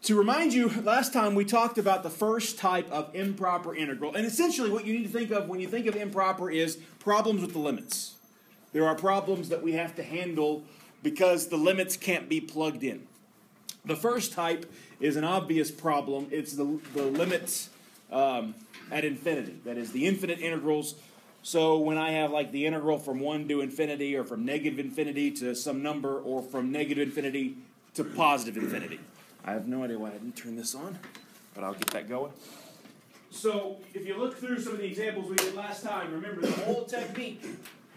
To remind you, last time we talked about the first type of improper integral. And essentially what you need to think of when you think of improper is problems with the limits. There are problems that we have to handle because the limits can't be plugged in. The first type is an obvious problem. It's the limits at infinity. That is, the infinite integrals. So when I have like the integral from 1 to infinity, or from negative infinity to some number, or from negative infinity to positive infinity. I have no idea why I didn't turn this on, but I'll get that going. So if you look through some of the examples we did last time, remember the whole technique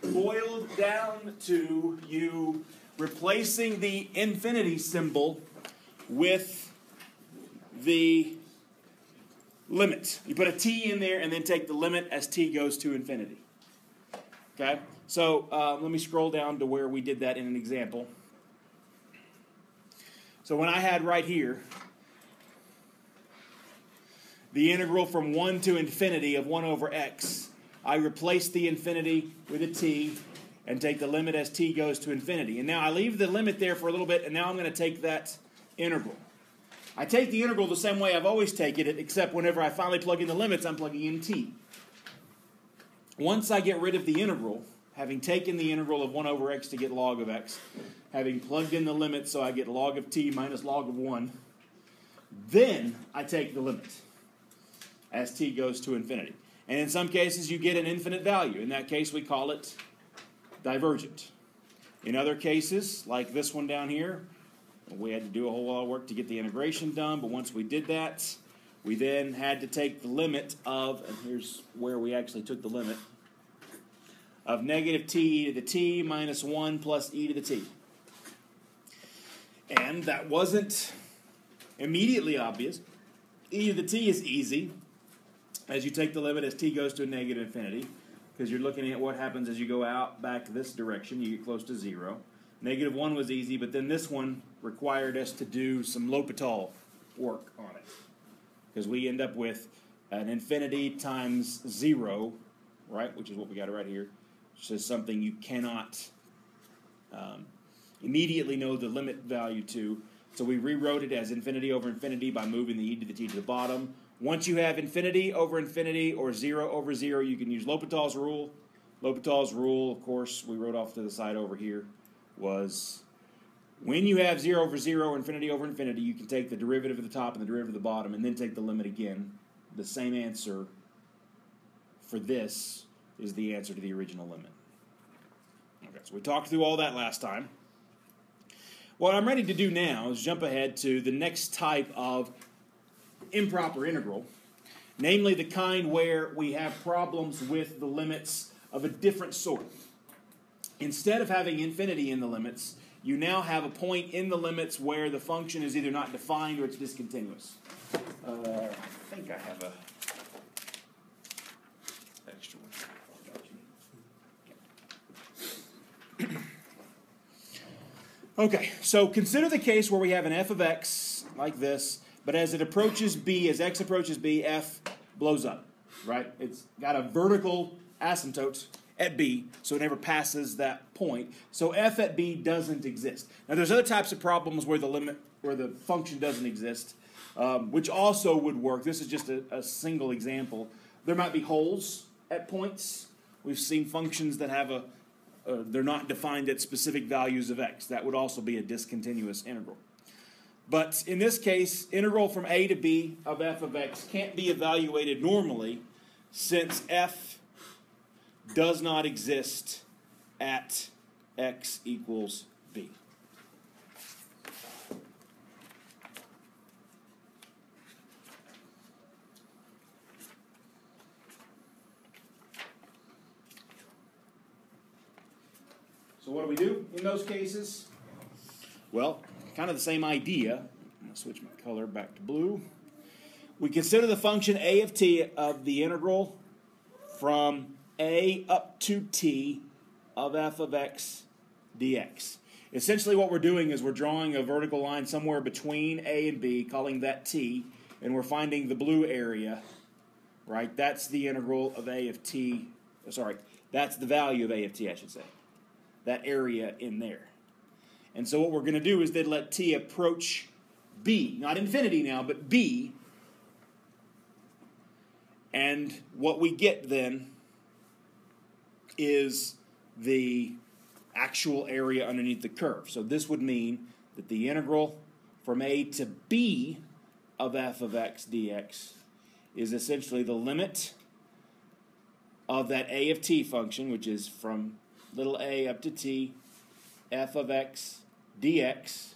boiled down to you replacing the infinity symbol with the limit. You put a t in there and then take the limit as t goes to infinity. Okay? So let me scroll down to where we did that in an example. So when I had right here the integral from 1 to infinity of 1 over x, I replace the infinity with a t and take the limit as t goes to infinity. And now I leave the limit there for a little bit, and now I'm going to take that integral. I take the integral the same way I've always taken it, except whenever I finally plug in the limits, I'm plugging in t. Once I get rid of the integral, having taken the integral of 1 over x to get log of x, having plugged in the limit so I get log of t minus log of 1, then I take the limit as t goes to infinity. And in some cases you get an infinite value. In that case we call it divergent. In other cases, like this one down here, we had to do a whole lot of work to get the integration done, but once we did that, we then had to take the limit of, and here's where we actually took the limit, of negative t to the t minus 1 plus e to the t. And that wasn't immediately obvious. E to the t is easy as you take the limit as t goes to a negative infinity, because you're looking at what happens as you go out back this direction. You get close to 0. Negative 1 was easy, but then this one required us to do some L'Hopital work on it, because we end up with an infinity times 0, right, which is what we got right here, which is something you cannot immediately know the limit value to. So we rewrote it as infinity over infinity by moving the e to the t to the bottom. Once you have infinity over infinity or 0 over 0, you can use L'Hopital's rule. L'Hopital's rule, of course, we wrote off to the side over here, was when you have 0 over 0 or infinity over infinity, you can take the derivative of the top and the derivative of the bottom and then take the limit again. The same answer for this is the answer to the original limit. Okay, so we talked through all that last time. What I'm ready to do now is jump ahead to the next type of improper integral, namely the kind where we have problems with the limits of a different sort. Instead of having infinity in the limits, you now have a point in the limits where the function is either not defined or it's discontinuous. I think I have a extra one. Okay, so consider the case where we have an f of x like this, but as it approaches b, as x approaches b, f blows up, right? It's got a vertical asymptote at b, so it never passes that point. So f at b doesn't exist. Now there's other types of problems where the function doesn't exist, which also would work. This is just a single example. There might be holes at points. We've seen functions that have they're not defined at specific values of x. That would also be a discontinuous integral. But in this case, integral from a to b of f of x can't be evaluated normally, since f does not exist at x equals b. So what do we do in those cases? Well, kind of the same idea. I'm going to switch my color back to blue. We consider the function a of t of the integral from a up to t of f of x dx. Essentially what we're doing is we're drawing a vertical line somewhere between a and b, calling that t, and we're finding the blue area, right? That's the integral of a of t. Sorry, that's the value of a of t, I should say. That area in there. And so what we're going to do is then let t approach b, not infinity now, but b. And what we get then is the actual area underneath the curve. So this would mean that the integral from a to b of f of x dx is essentially the limit of that a of t function, which is from little a up to t, f of x dx.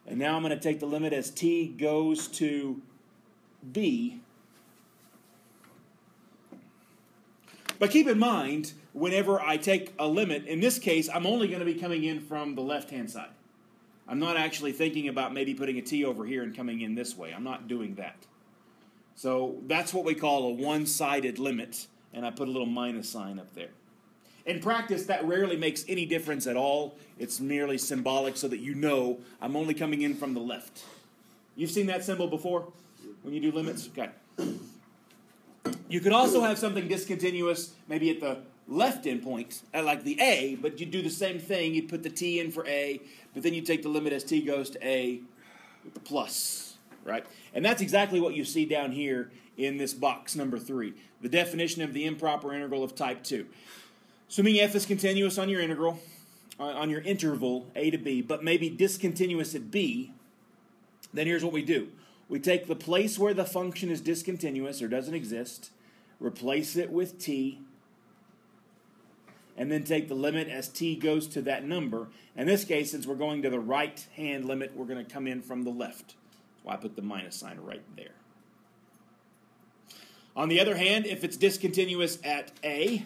And now I'm going to take the limit as t goes to b. But keep in mind, whenever I take a limit, in this case, I'm only going to be coming in from the left-hand side. I'm not actually thinking about maybe putting a t over here and coming in this way. I'm not doing that. So that's what we call a one-sided limit, and I put a little minus sign up there. In practice, that rarely makes any difference at all. It's merely symbolic so that you know I'm only coming in from the left. You've seen that symbol before when you do limits? Okay. You could also have something discontinuous maybe at the left endpoint, like the a, but you do the same thing. You'd put the t in for a, but then you take the limit as t goes to a with the plus, right? And that's exactly what you see down here in this box number 3, the definition of the improper integral of type 2. Assuming f is continuous on your integral, on your interval a to b, but maybe discontinuous at b, then here's what we do. We take the place where the function is discontinuous or doesn't exist, replace it with t, and then take the limit as t goes to that number. In this case, since we're going to the right-hand limit, we're going to come in from the left. That's why I put the minus sign right there. On the other hand, if it's discontinuous at a,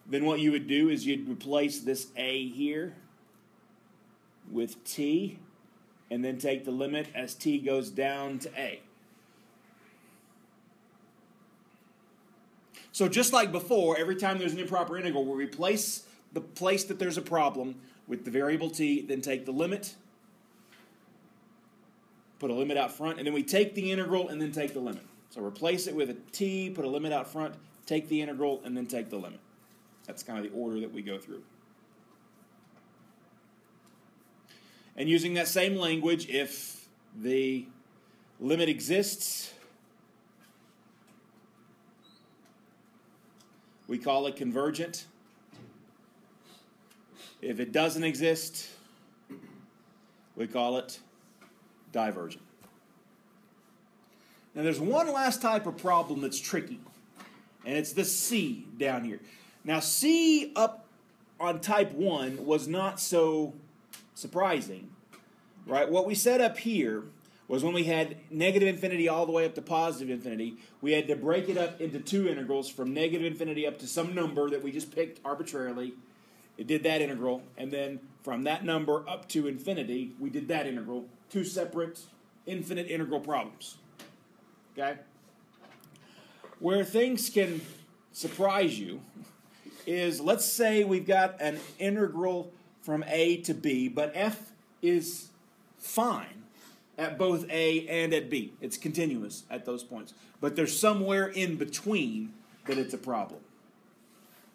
then what you would do is you'd replace this a here with t, and then take the limit as t goes down to a. So just like before, every time there's an improper integral, we replace the place that there's a problem with the variable t, then take the limit, put a limit out front, and then we take the integral and then take the limit. So replace it with a t, put a limit out front, take the integral, and then take the limit. That's kind of the order that we go through. And using that same language, if the limit exists, we call it convergent. If it doesn't exist, we call it divergent. Now there's one last type of problem that's tricky, and it's this C down here. Now C up on type 1 was not so surprising, right? What we set up here was when we had negative infinity all the way up to positive infinity, we had to break it up into two integrals from negative infinity up to some number that we just picked arbitrarily. It did that integral, and then from that number up to infinity, we did that integral. Two separate infinite integral problems. Okay? Where things can surprise you is, let's say we've got an integral from a to b, but f is fine at both a and at b. It's continuous at those points. But there's somewhere in between that it's a problem.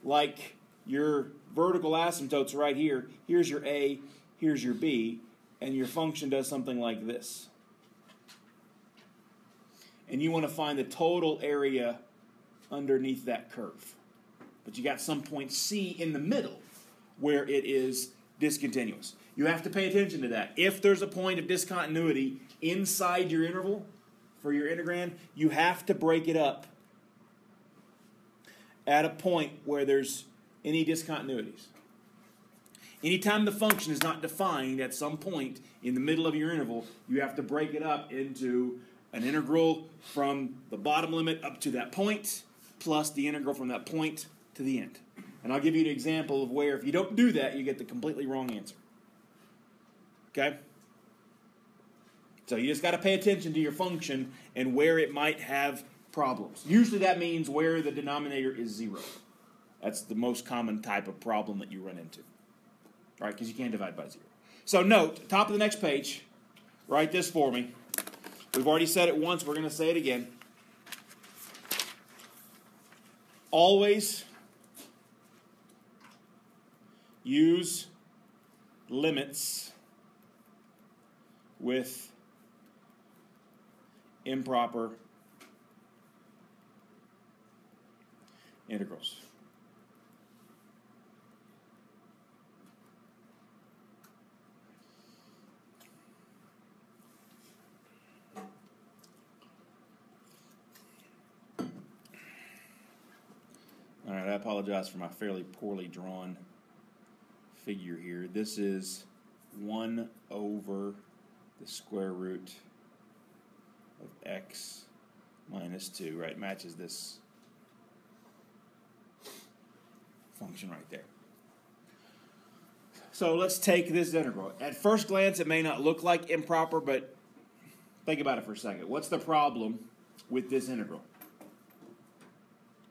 Like your vertical asymptotes right here. Here's your a, here's your b, and your function does something like this. And you want to find the total area underneath that curve. But you got some point C in the middle where it is discontinuous. You have to pay attention to that. If there's a point of discontinuity inside your interval for your integrand, you have to break it up at a point where there's any discontinuities. Anytime the function is not defined at some point in the middle of your interval, you have to break it up into an integral from the bottom limit up to that point, plus the integral from that point to the end. And I'll give you an example of where, if you don't do that, you get the completely wrong answer. Okay? So you just got to pay attention to your function and where it might have problems. Usually that means where the denominator is 0. That's the most common type of problem that you run into. Right? Because you can't divide by 0. So note, top of the next page, write this for me. We've already said it once, we're going to say it again. Always use limits with improper integrals. All right, I apologize for my fairly poorly drawn figure here. This is 1 over the square root of x minus 2, right? Matches this function right there. So let's take this integral. At first glance, it may not look like improper, but think about it for a second. What's the problem with this integral?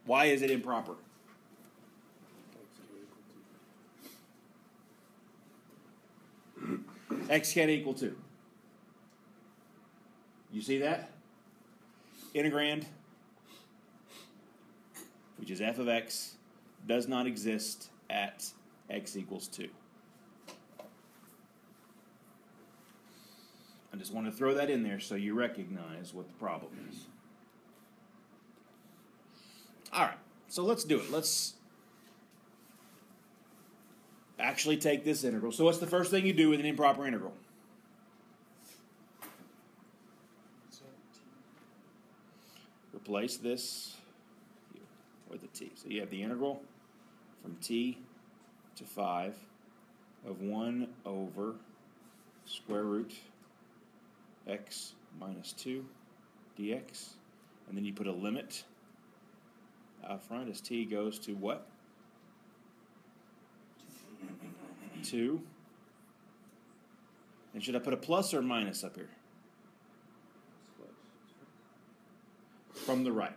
Why is it improper? X can't equal 2. You see that? Integrand, which is f of x, does not exist at x equals 2. I just want to throw that in there so you recognize what the problem is. All right, so let's do it. Let's actually take this integral. So what's the first thing you do with an improper integral? Replace this with a t. So you have the integral from t to 5 of 1 over square root x minus 2 dx. And then you put a limit out front as t goes to what? 2. And should I put a plus or minus up here? From the right.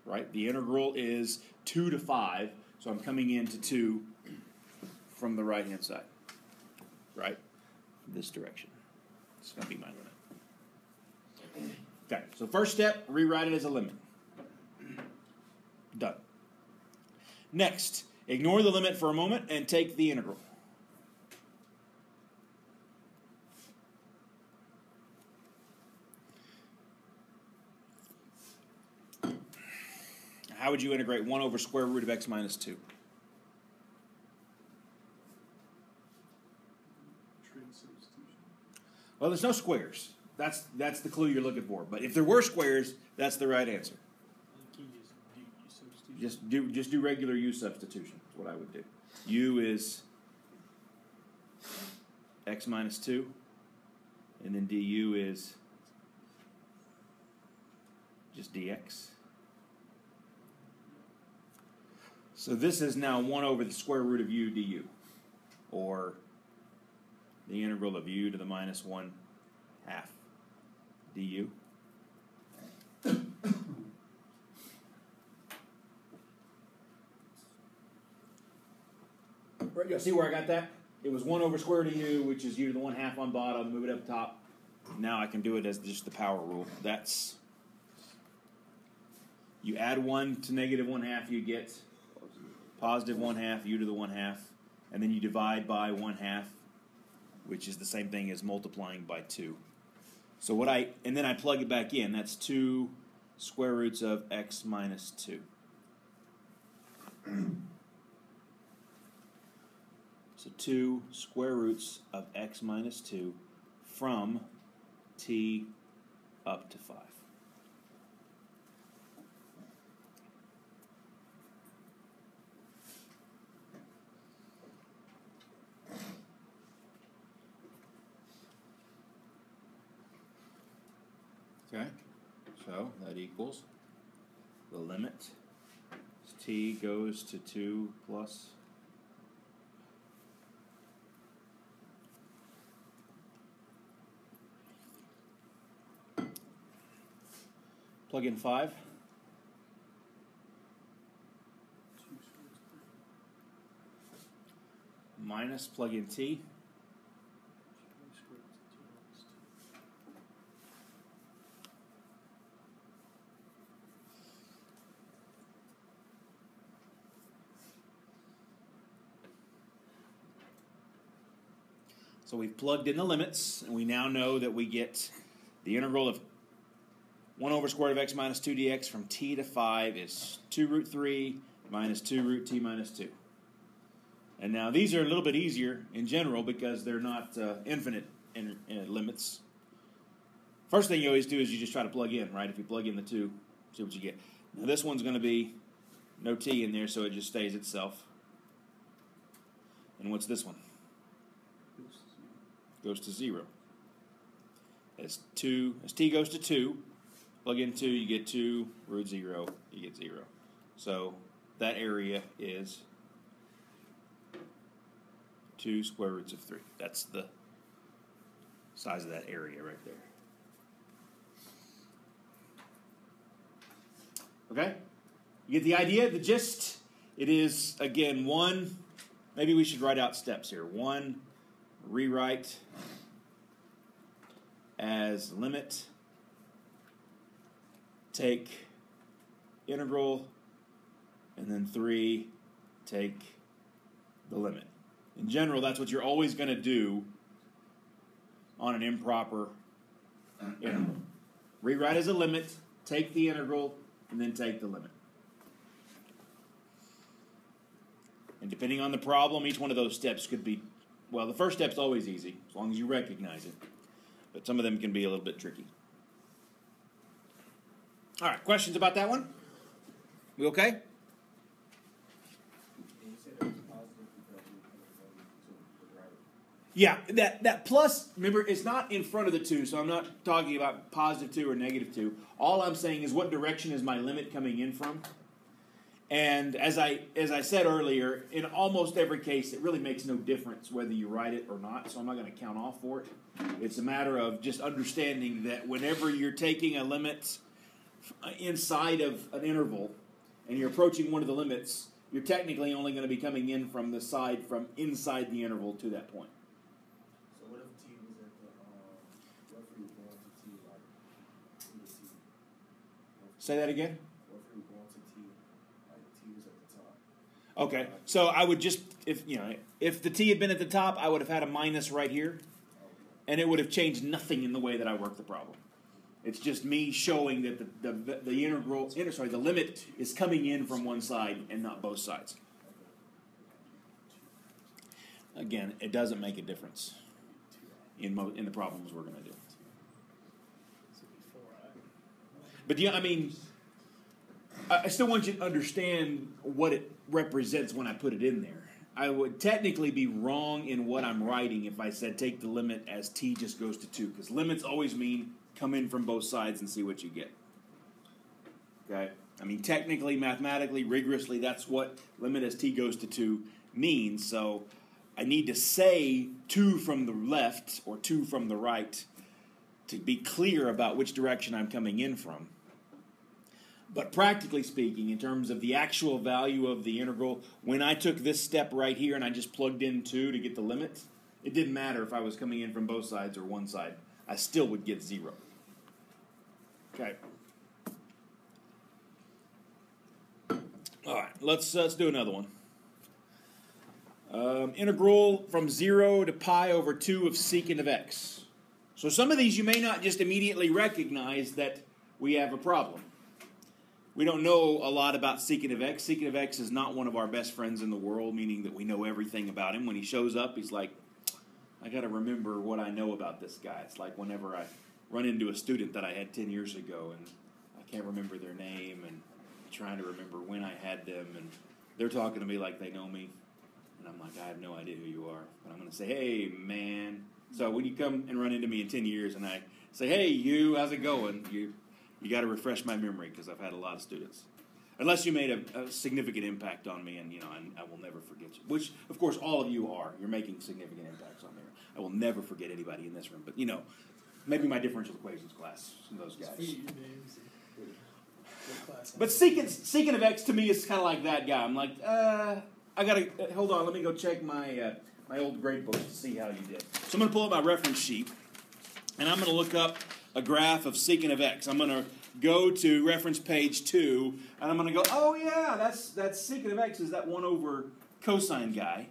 Right? The integral is 2 to 5, so I'm coming into 2 from the right-hand side. Right? This direction. It's going to be my limit. Okay, so first step, rewrite it as a limit. Done. Next, ignore the limit for a moment and take the integral. How would you integrate 1 over square root of x minus 2? Well, there's no squares. That's the clue you're looking for. But if there were squares, that's the right answer. Just do regular u substitution. That's what I would do. U is x minus 2, and then du is just dx. So this is now 1 over the square root of u du, or the integral of u to the minus 1 half du. Right, you see where I got that? It was 1 over square root of u, which is u to the 1 half on bottom, move it up top. Now I can do it as just the power rule. That's, you add 1 to negative 1 half, you get positive 1 half, u to the 1 half, and then you divide by 1 half, which is the same thing as multiplying by 2. So and then I plug it back in. That's 2 square roots of x minus 2. So 2 square roots of x minus 2 from t up to 5. Okay, so that equals the limit as t goes to 2 plus plug in 5. Minus plug in t. So we've plugged in the limits, and we now know that we get the integral of 1 over square root of x minus 2 dx from t to 5 is 2 root 3 minus 2 root t minus 2. And now these are a little bit easier in general because they're not infinite limits. First thing you always do is you just try to plug in, right? If you plug in the 2, see what you get. Now this one's going to be no t in there, so it just stays itself. And what's this one? Goes to 0. As t goes to 2, plug in 2, you get 2, root 0, you get 0. So that area is 2 square roots of 3. That's the size of that area right there. Okay? You get the idea, the gist? It is, again, 1, maybe we should write out steps here. 1, rewrite as limit, take integral, and then 3, take the limit. In general, that's what you're always going to do on an improper integral. Rewrite as a limit, take the integral, and then take the limit. And depending on the problem, each one of those steps could be, well, the first step's always easy, as long as you recognize it. But some of them can be a little bit tricky. All right, questions about that one? We okay? Yeah, that plus, remember, it's not in front of the 2, so I'm not talking about positive 2 or negative 2. All I'm saying is what direction is my limit coming in from? And as I said earlier, in almost every case, it really makes no difference whether you write it or not, so I'm not going to count off for it. It's a matter of just understanding that whenever you're taking a limit inside of an interval and you're approaching one of the limits, you're technically only going to be coming in from the side from inside the interval to that point. So what if t was at the, what if we were going to t like 2 to t? Say that again? What if we were going to t, like t was at the top? Okay, so I would just, if the t had been at the top, I would have had a minus right here, and it would have changed nothing in the way that I work the problem. It's just me showing that the limit is coming in from one side and not both sides. Again, it doesn't make a difference in the problems we're going to do. But I still want you to understand what it represents when I put it in there. I would technically be wrong in what I'm writing if I said take the limit as t just goes to 2, because limits always mean come in from both sides and see what you get. Okay? Technically, mathematically, rigorously, that's what limit as t goes to 2 means. So I need to say 2 from the left or 2 from the right to be clear about which direction I'm coming in from. But practically speaking, in terms of the actual value of the integral, when I took this step right here and I just plugged in 2 to get the limit, it didn't matter if I was coming in from both sides or one side. I still would get 0. Okay. All right, let's do another one. Integral from 0 to pi over 2 of secant of x. So some of these you may not just immediately recognize that we have a problem. We don't know a lot about secant of x. Secant of x is not one of our best friends in the world, meaning that we know everything about him. When he shows up, he's like, I got to remember what I know about this guy. It's like whenever I run into a student that I had 10 years ago, and I can't remember their name, and I'm trying to remember when I had them, and they're talking to me like they know me, and I'm like, I have no idea who you are. But I'm going to say, hey, man. So when you come and run into me in 10 years, and I say, hey, you, how's it going? You got to refresh my memory because I've had a lot of students. Unless you made a significant impact on me, and I will never forget you. Which, of course, all of you are. You're making significant impacts on me. I will never forget anybody in this room. But maybe my differential equations class, some of those guys. But secant of x to me is kind of like that guy. I'm like, I gotta hold on. Let me go check my old grade books to see how you did. So I'm gonna pull up my reference sheet, and I'm gonna look up a graph of secant of x. I'm going to go to reference page 2, and I'm going to go, oh yeah, that's secant of x is that 1 over cosine guy.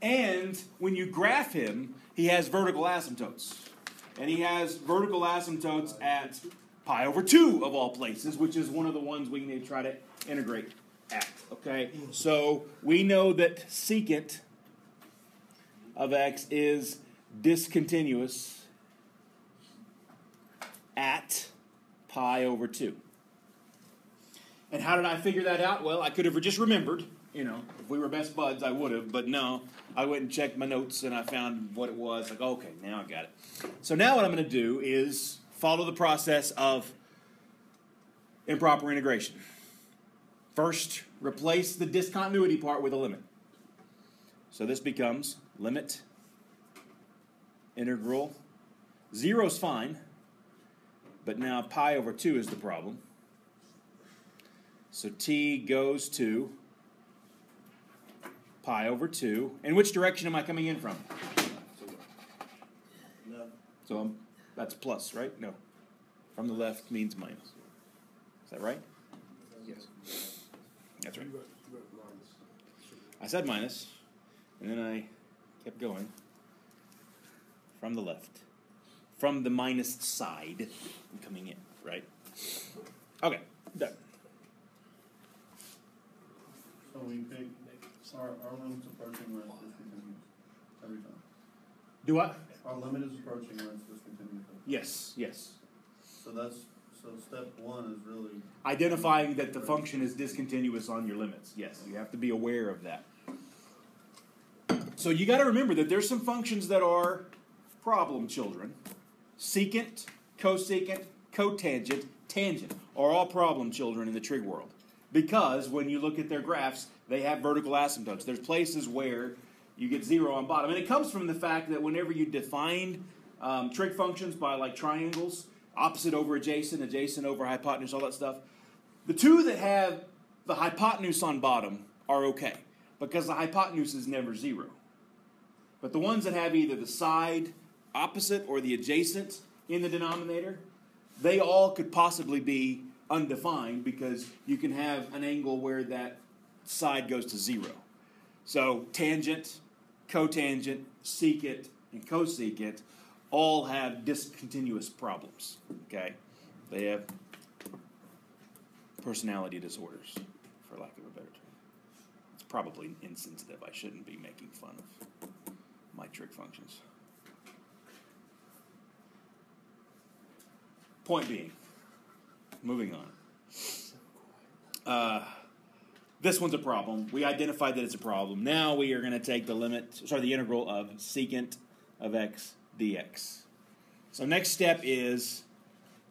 And when you graph him, he has vertical asymptotes. And he has vertical asymptotes at pi over 2 of all places, which is one of the ones we need to try to integrate at. Okay, so we know that secant of x is discontinuous at pi over 2. And how did I figure that out? Well, I could have just remembered. You know, if we were best buds, I would have. But no, I went and checked my notes, and I found what it was. Like, okay, now I got it. So now what I'm going to do is follow the process of improper integration. First, replace the discontinuity part with a limit. So this becomes limit integral. 0 is fine, but now pi over 2 is the problem. So t goes to pi over 2. And which direction am I coming in from? No. So that's plus, right? No. From the left means minus. Is that right? Yes. That's right. I said minus, and then I kept going. From the left. From the minus side, I'm coming in, right? Okay, done. So we pick our limit's approaching when it's discontinuous every time. Do what? Our limit is approaching when it's discontinuous. Yes, yes. So step 1 is really Identifying that the function is discontinuous on your limits. Yes, you have to be aware of that. So you got to remember that there's some functions that are problem children. Secant, cosecant, cotangent, tangent are all problem children in the trig world. Because when you look at their graphs, they have vertical asymptotes. There's places where you get 0 on bottom. And it comes from the fact that whenever you define trig functions by like triangles, opposite over adjacent, adjacent over hypotenuse, all that stuff, the two that have the hypotenuse on bottom are okay. Because the hypotenuse is never 0. But the ones that have either the side opposite or the adjacent in the denominator, they all could possibly be undefined because you can have an angle where that side goes to 0. So tangent, cotangent, secant, and cosecant all have discontinuous problems. Okay? They have personality disorders, for lack of a better term. It's probably insensitive. I shouldn't be making fun of my trig functions. Point being, moving on. This one's a problem. We identified that it's a problem. Now we are going to take the integral of secant of x dx. So next step is,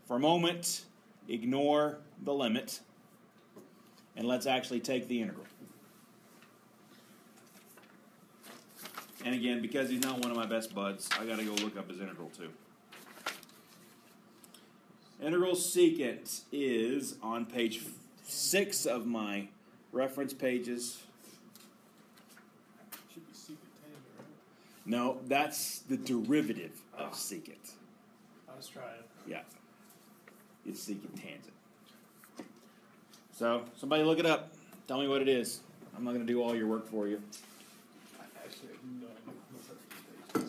for a moment, ignore the limit, and let's actually take the integral. And again, because he's not one of my best buds, I got to go look up his integral too. Integral secant is on page 6 of my reference pages. Should be secant tangent, right? No, that's the derivative of secant. I was trying. Yeah. It's secant tangent. So, somebody look it up. Tell me what it is. I'm not going to do all your work for you. I actually have no idea.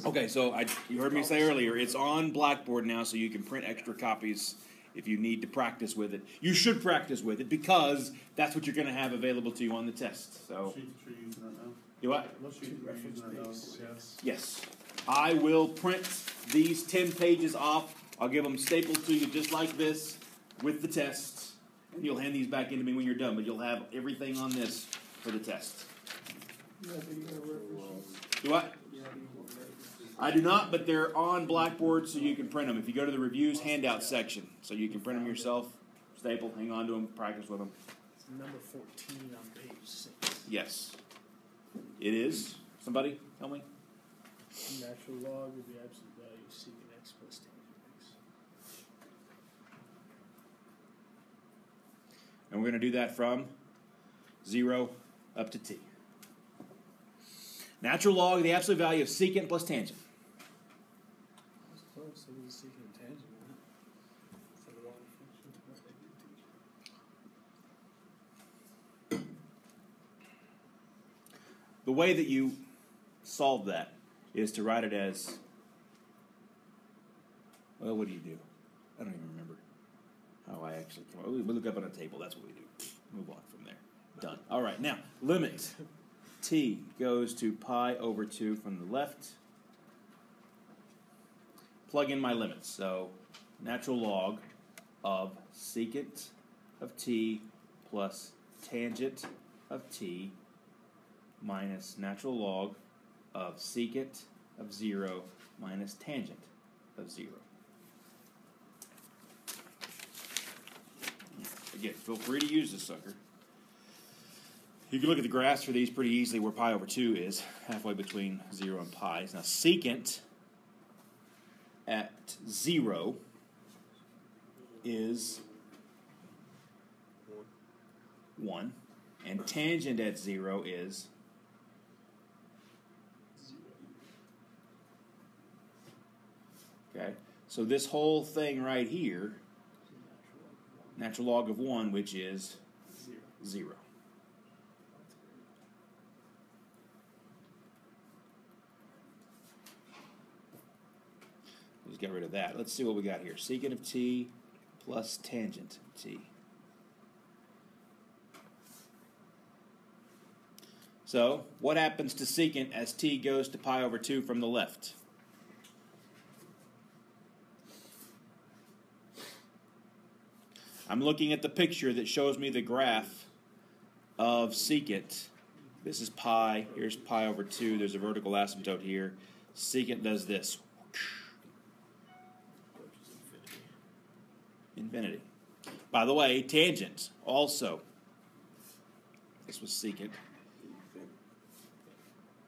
Okay, so you heard me say earlier, it's on Blackboard now, so you can print extra copies if you need to practice with it. You should practice with it because that's what you're going to have available to you on the test. So, sheets that you're using right now. do what? What sheets are you using right now? Yes. Yes. I will print these 10 pages off. I'll give them stapled to you just like this with the test. And you'll hand these back into me when you're done, but you'll have everything on this for the test. You have any more references? Do what? You have any more references? I do not, but they're on Blackboard so you can print them. If you go to the reviews handout section, so you can print them yourself, staple, hang on to them, practice with them. It's number 14 on page 6. Yes. It is. Somebody tell me? Natural log of the absolute value of secant x plus tangent x. And we're going to do that from 0 up to t. Natural log of the absolute value of secant plus tangent. That's close. It was a secant and tangent, wasn't it? It's like a log function. What they did teach. The way that you solve that is to write it as, well, what do? I don't even remember. how I actually come up. We look up on a table. That's what we do. Move on from there. Done. All right, now, limit t goes to pi over 2 from the left. Plug in my limits. So natural log of secant of t plus tangent of t minus natural log of secant of 0 minus tangent of 0. Again, feel free to use this sucker. You can look at the graphs for these pretty easily where pi over 2 is, halfway between 0 and pi. Now secant at 0 is 1, and tangent at 0 is 0. Okay, so this whole thing right here, natural log of 1, which is 0. Let's get rid of that. Let's see what we got here. Secant of t plus tangent of t. So, what happens to secant as t goes to pi over 2 from the left? I'm looking at the picture that shows me the graph of secant. This is pi. Here's pi over 2. There's a vertical asymptote here. Secant does this. Infinity. By the way, tangent also. This was secant.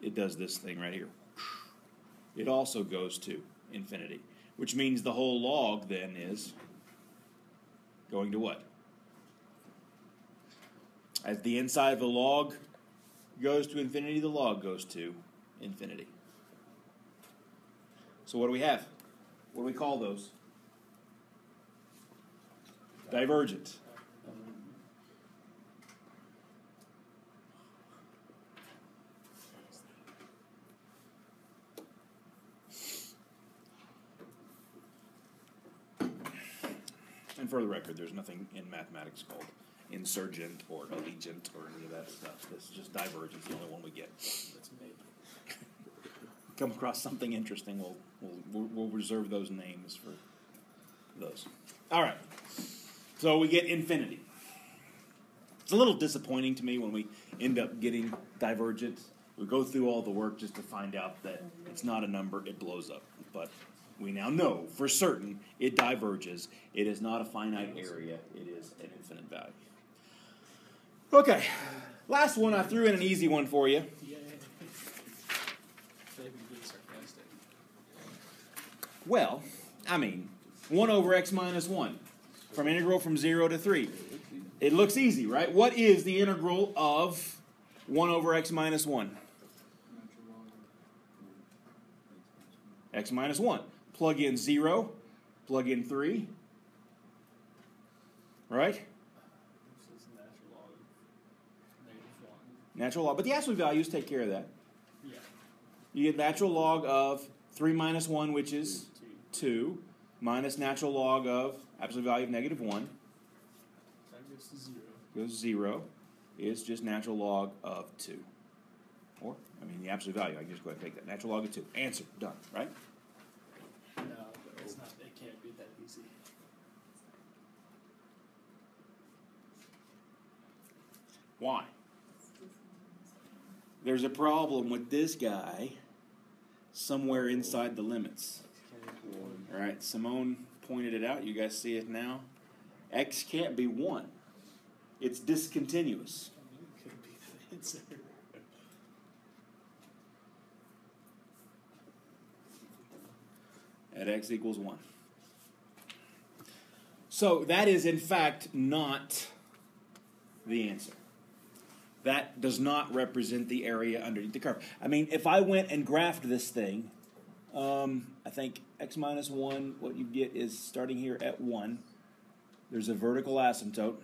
It does this thing right here. It also goes to infinity, which means the whole log then is going to what? As the inside of the log goes to infinity, the log goes to infinity. So what do we have? What do we call those? Divergent. And for the record, there's nothing in mathematics called insurgent or allegiant or any of that stuff. This is just divergence, the only one we get. That's maybe. Come across something interesting, we'll reserve those names for those. All right. So we get infinity. It's a little disappointing to me when we end up getting divergent. We go through all the work just to find out that it's not a number, it blows up. But we now know for certain it diverges. It is not a finite area, it is an infinite value. Okay, last one, I threw in an easy one for you. Yeah. Maybe being sarcastic. Well, I mean, 1 over x minus 1. From integral from 0 to 3. It looks easy, right? What is the integral of 1 over x minus 1? X minus 1. Plug in 0. Plug in 3. Right? Natural log. But the absolute values take care of that. Yeah. You get natural log of 3 minus 1, which is 2, minus natural log of absolute value of negative 1. That goes to 0. Goes 0 is just natural log of 2. Or, I mean, the absolute value, I can just go ahead and take that. Natural log of 2. Answer. Done. Right? No, it's not. It can't be that easy. Why? There's a problem with this guy somewhere inside the limits. All right, Simone pointed it out. You guys see it now. X can't be 1. It's discontinuous. It could be the answer. At x equals 1. So that is, in fact, not the answer. That does not represent the area underneath the curve. I mean, if I went and graphed this thing, I think x minus 1, what you get is starting here at 1. There's a vertical asymptote.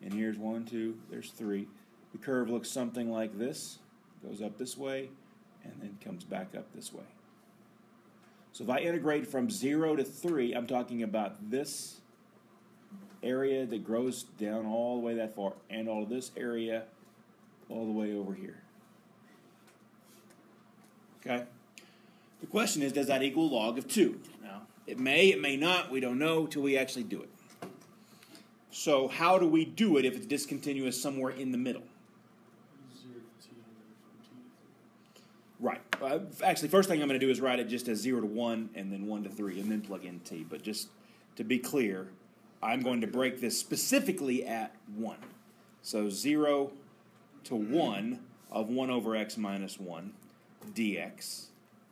And here's 1, 2, there's 3. The curve looks something like this. Goes up this way, and then comes back up this way. So if I integrate from 0 to 3, I'm talking about this area that grows down all the way that far, and all of this area all the way over here. Okay? The question is, does that equal log of 2? Now, it may not. We don't know till we actually do it. So how do we do it if it's discontinuous somewhere in the middle? 0 to t and then from t to 3. Right. Actually, first thing I'm going to do is write it just as 0 to 1 and then 1 to 3 and then plug in t. But just to be clear, I'm going to break this specifically at 1. So 0 to 1 of 1 over x minus 1 dx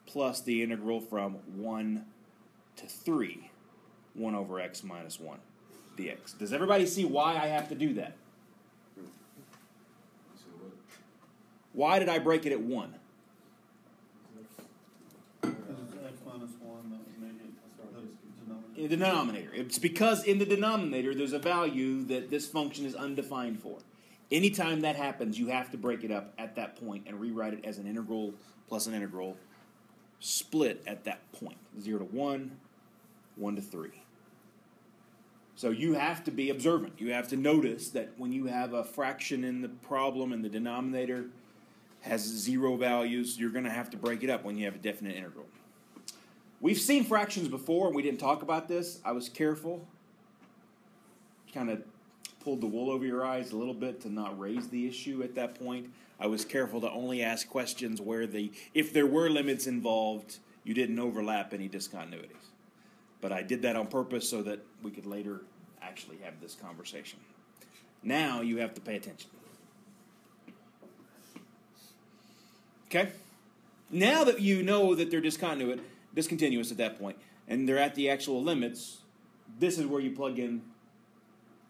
plus the integral from 1 to 3, 1 over x minus 1 dx. Does everybody see why I have to do that? Why did I break it at 1? Because it's x minus 1 that would make it the denominator. In the denominator. It's because in the denominator there's a value that this function is undefined for. Anytime that happens, you have to break it up at that point and rewrite it as an integral plus an integral split at that point. 0 to 1, 1 to 3. So you have to be observant. You have to notice that when you have a fraction in the problem and the denominator has 0 values, you're going to have to break it up when you have a definite integral. We've seen fractions before, and we didn't talk about this. I was careful. Kind of pulled the wool over your eyes a little bit to not raise the issue at that point. I was careful to only ask questions where if there were limits involved, you didn't overlap any discontinuities. But I did that on purpose so that we could later actually have this conversation. Now you have to pay attention. Okay? Now that you know that they're discontinuous at that point, and they're at the actual limits, this is where you plug in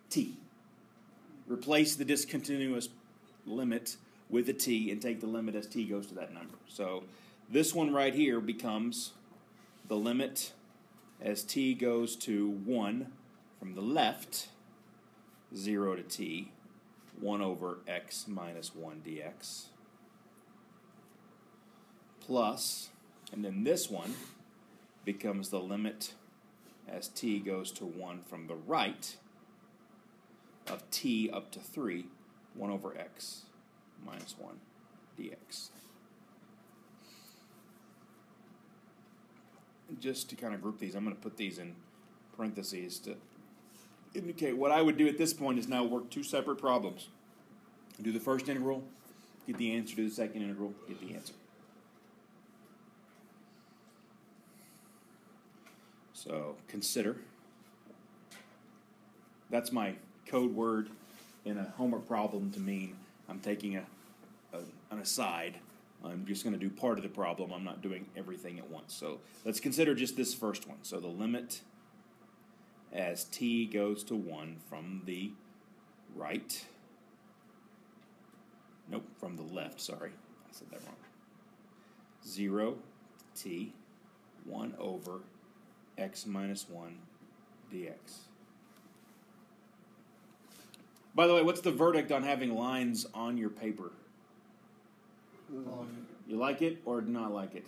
t. Replace the discontinuous limit with a t and take the limit as t goes to that number. So this one right here becomes the limit as t goes to 1 from the left, 0 to t, 1 over x minus 1 dx, plus, and then this one becomes the limit as t goes to 1 from the right of t up to 3, 1 over x minus 1 dx. Just to kind of group these, I'm going to put these in parentheses to indicate what I would do at this point is now work 2 separate problems. Do the first integral, get the answer, do the second integral, get the answer. So consider. That's my code word in a homework problem to mean I'm taking an aside. I'm just going to do part of the problem. I'm not doing everything at once. So let's consider just this first one. So the limit as t goes to 1 from the right. Nope, from the left, sorry. I said that wrong. 0 to t, 1 over x minus 1 dx. By the way, what's the verdict on having lines on your paper? You like it or not like it?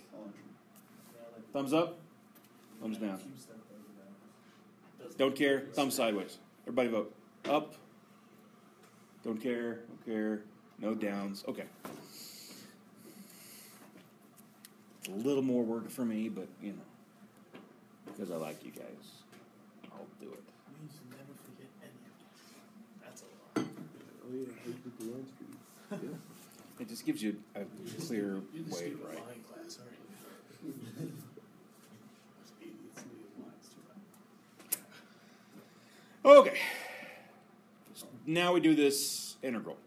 Thumbs up? Thumbs down? Don't care? Thumb sideways. Everybody vote. Up? Don't care? Don't care? No downs? Okay. It's a little more work for me, but, you know, because I like you guys, I'll do it. Means you never forget any of this. That's a lot. Oh yeah, hate with the line street. Yeah. It just gives you a clear You're the way, stupid right? line class, aren't you? Those idiots need lines too. Okay. Now we do this integral,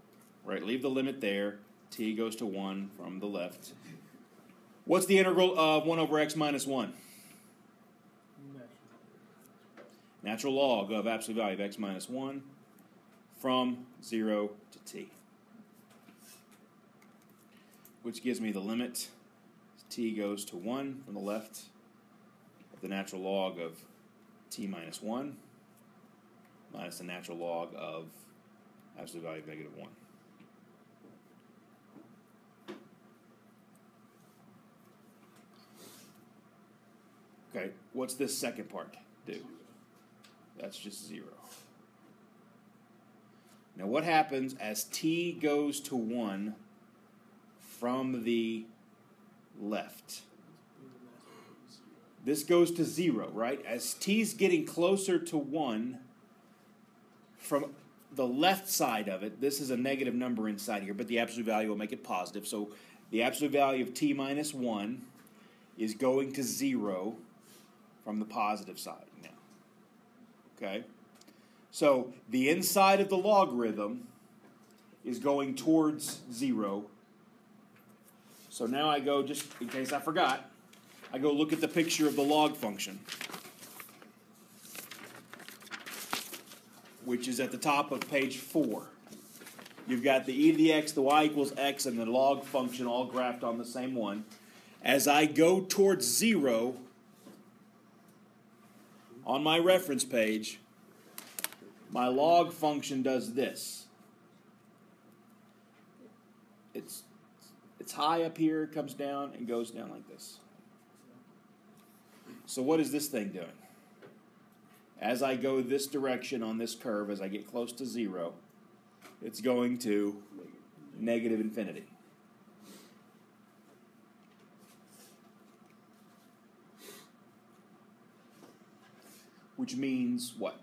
right? Leave the limit there. T goes to 1 from the left. What's the integral of 1 over x minus 1? Natural log of absolute value of x minus 1 from 0 to t. Which gives me the limit as t goes to 1 from the left of the natural log of t minus 1 minus the natural log of absolute value of negative 1. Okay, what's this second part do? That's just 0. Now what happens as t goes to 1 from the left? This goes to 0, right? As t's getting closer to 1 from the left side of it, this is a negative number inside here, but the absolute value will make it positive. So the absolute value of t minus 1 is going to 0 from the positive side now. Okay? So the inside of the logarithm is going towards 0. So now I go, just in case I forgot, I go look at the picture of the log function, which is at the top of page 4. You've got the e to the x, the y equals x, and the log function all graphed on the same one. As I go towards 0 on my reference page, my log function does this. It's high up here, comes down, and goes down like this. So what is this thing doing? As I go this direction on this curve, as I get close to 0, it's going to negative infinity. Which means what?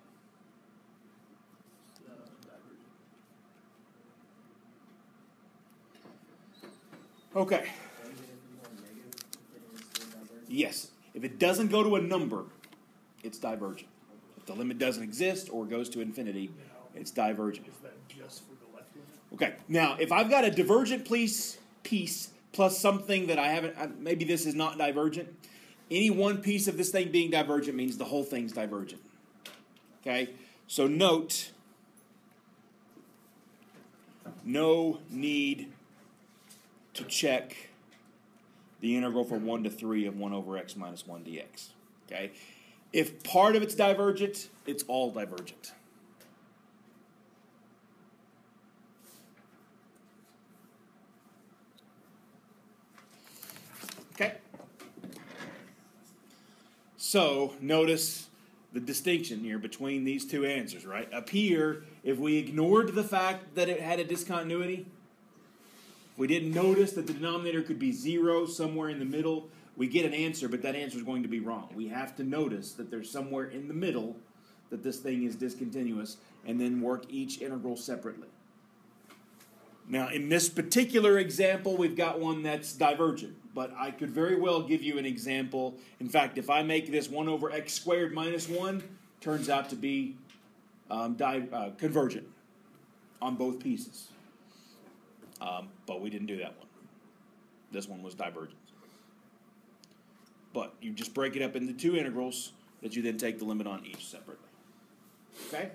Okay. Yes. If it doesn't go to a number, it's divergent. If the limit doesn't exist or goes to infinity, it's divergent. Is that just for the left limit? Okay. Now, if I've got a divergent piece plus something that I haven't, maybe this is not divergent. Any one piece of this thing being divergent means the whole thing's divergent. Okay? So note, no need to check the integral from 1 to 3 of 1 over x minus 1 dx. Okay? If part of it's divergent, it's all divergent. Okay? So, notice the distinction here between these two answers, right? Up here, if we ignored the fact that it had a discontinuity, if we didn't notice that the denominator could be 0 somewhere in the middle, we get an answer, but that answer is going to be wrong. We have to notice that there's somewhere in the middle that this thing is discontinuous, and then work each integral separately. Now, in this particular example, we've got one that's divergent, but I could very well give you an example. In fact, if I make this 1 over x squared minus 1, turns out to be convergent on both pieces. But we didn't do that one. This one was divergent. But you just break it up into two integrals that you then take the limit on each separately. Okay?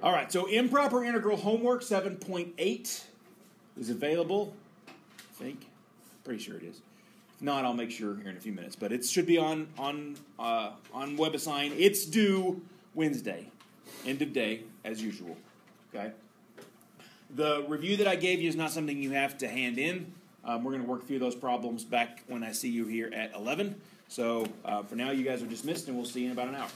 All right, so improper integral homework 7.8 is available, I think. Pretty sure it is. If not, I'll make sure here in a few minutes. But it should be on WebAssign. It's due Wednesday, end of day, as usual. Okay? The review that I gave you is not something you have to hand in. We're going to work through those problems back when I see you here at 11. So for now, you guys are dismissed, and we'll see you in about an hour.